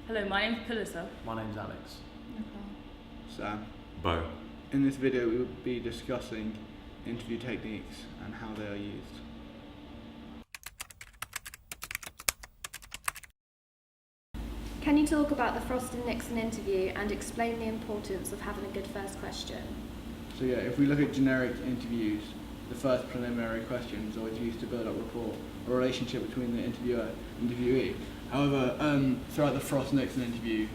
Hello, my name's Pelissa. My name's Alex. Nicole. Sam. Bo. In this video we will be discussing interview techniques and how they are used. Can you talk about the Frost and Nixon interview and explain the importance of having a good first question? So yeah, if we look at generic interviews, the first preliminary question is always used to build up rapport or relationship between the interviewer and interviewee. However, throughout the Frost-Nixon interview,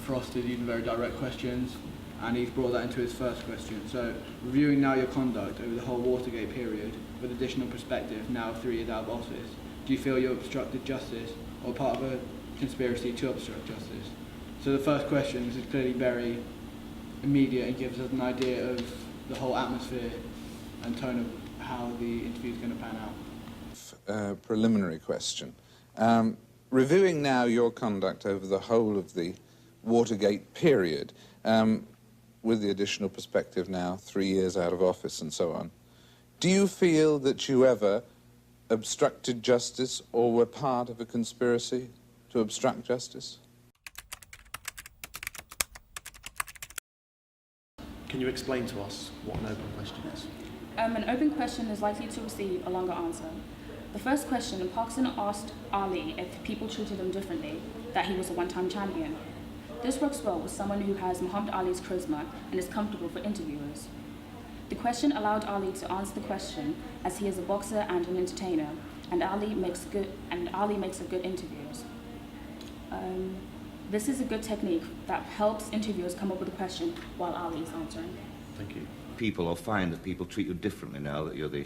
Frost is using very direct questions, and he's brought that into his first question. So, reviewing now your conduct over the whole Watergate period with additional perspective now 3 years out of office, do you feel you obstructed justice or part of a conspiracy to obstruct justice? So the first question is clearly very immediate and gives us an idea of the whole atmosphere and tone of how the interview is going to pan out. Preliminary question. Reviewing now your conduct over the whole of the Watergate period, with the additional perspective now 3 years out of office and so on, do you feel that you ever obstructed justice or were part of a conspiracy to obstruct justice? Can you explain to us what an open question is? An open question is likely to receive a longer answer. The first question, Parkinson asked Ali if people treated him differently, that he was a one-time champion. This works well with someone who has Muhammad Ali's charisma and is comfortable for interviewers. The question allowed Ali to answer the question as he is a boxer and an entertainer, and Ali makes a good interviewers. This is a good technique that helps interviewers come up with a question while Ali is answering. Thank you. People or find that people treat you differently now that you're the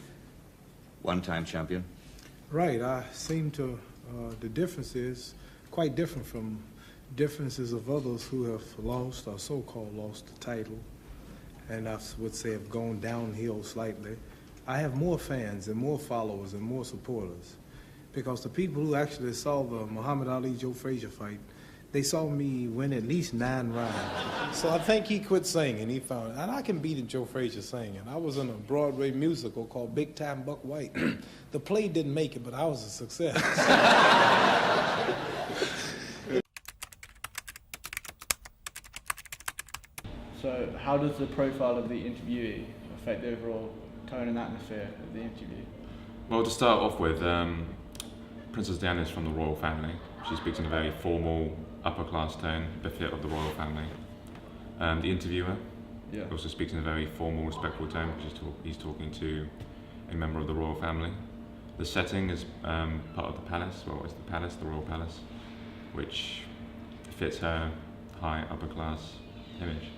one-time champion? Right, I seem to, the difference is quite different from differences of others who have lost or so-called lost the title, and I would say have gone downhill slightly. I have more fans and more followers and more supporters because the people who actually saw the Muhammad Ali-Joe Frazier fight, they saw me win at least 9 rounds. So I think he quit singing. He found, and I can beat Joe Frazier singing. I was in a Broadway musical called Big Time Buck White. The play didn't make it, but I was a success. So how does the profile of the interviewee affect the overall tone and atmosphere of the interview? Well, to start off with, Princess Diana is from the royal family. She speaks in a very formal, upper-class tone, befit of the royal family. The interviewer also speaks in a very formal, respectful tone, because he's talking to a member of the royal family. The setting is part of the palace, well, it's the palace, the royal palace, which fits her high, upper-class image.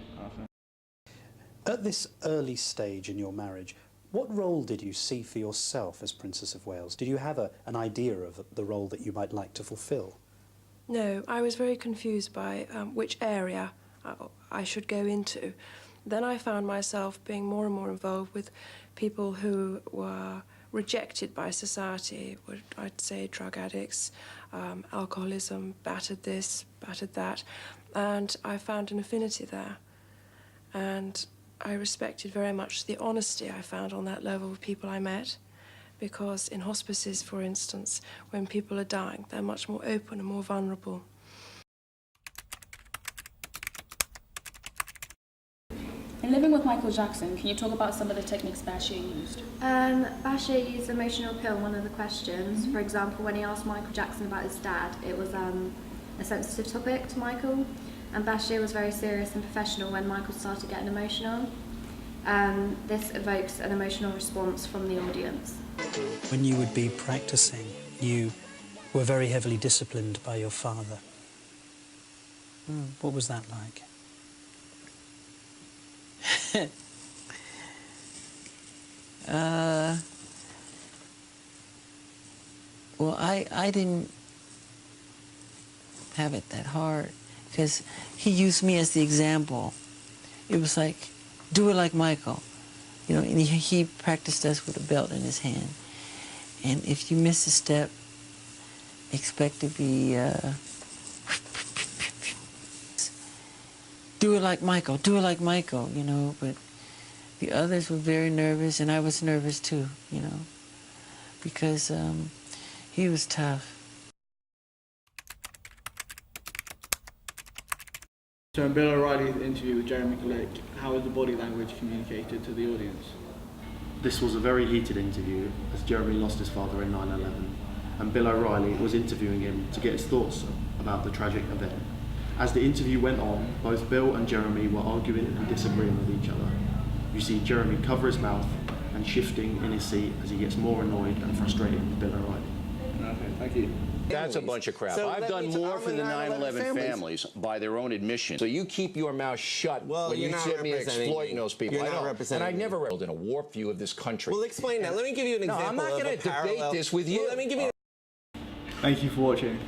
At this early stage in your marriage, what role did you see for yourself as Princess of Wales? Did you have an idea of the role that you might like to fulfil? No, I was very confused by which area I should go into. Then I found myself being more and more involved with people who were rejected by society, I'd say drug addicts, alcoholism, battered this, battered that, and I found an affinity there. And I respected very much the honesty I found on that level with people I met, because in hospices, for instance, when people are dying, they're much more open and more vulnerable. In Living with Michael Jackson, can you talk about some of the techniques Bashir used? Bashir used emotional appeal in one of the questions. For example, when he asked Michael Jackson about his dad, it was a sensitive topic to Michael. And Bashir was very serious and professional when Michael started getting emotional. This evokes an emotional response from the audience. When you would be practicing, you were very heavily disciplined by your father. What was that like? Well, I didn't have it that hard, because he used me as the example. It was like, do it like Michael. You know, and he practiced us with a belt in his hand. And if you miss a step, expect to be, do it like Michael, do it like Michael, you know. But the others were very nervous, and I was nervous too, you know, because he was tough. So in Bill O'Reilly's interview with Jeremy Glick, how was the body language communicated to the audience? This was a very heated interview as Jeremy lost his father in 9/11 and Bill O'Reilly was interviewing him to get his thoughts about the tragic event. As the interview went on, both Bill and Jeremy were arguing and disagreeing with each other. You see Jeremy cover his mouth and shifting in his seat as he gets more annoyed and frustrated with Bill O'Reilly. Okay, thank you. That's a bunch of crap. So I've done more for the 9/11 families by their own admission. So you keep your mouth shut when you sit me exploiting those people. You're not representing and I never reveled in a warped view of this country. Well, explain that. Let me give you an example. No, I'm not going to debate this with you. Well, let me give you. Thank you for watching.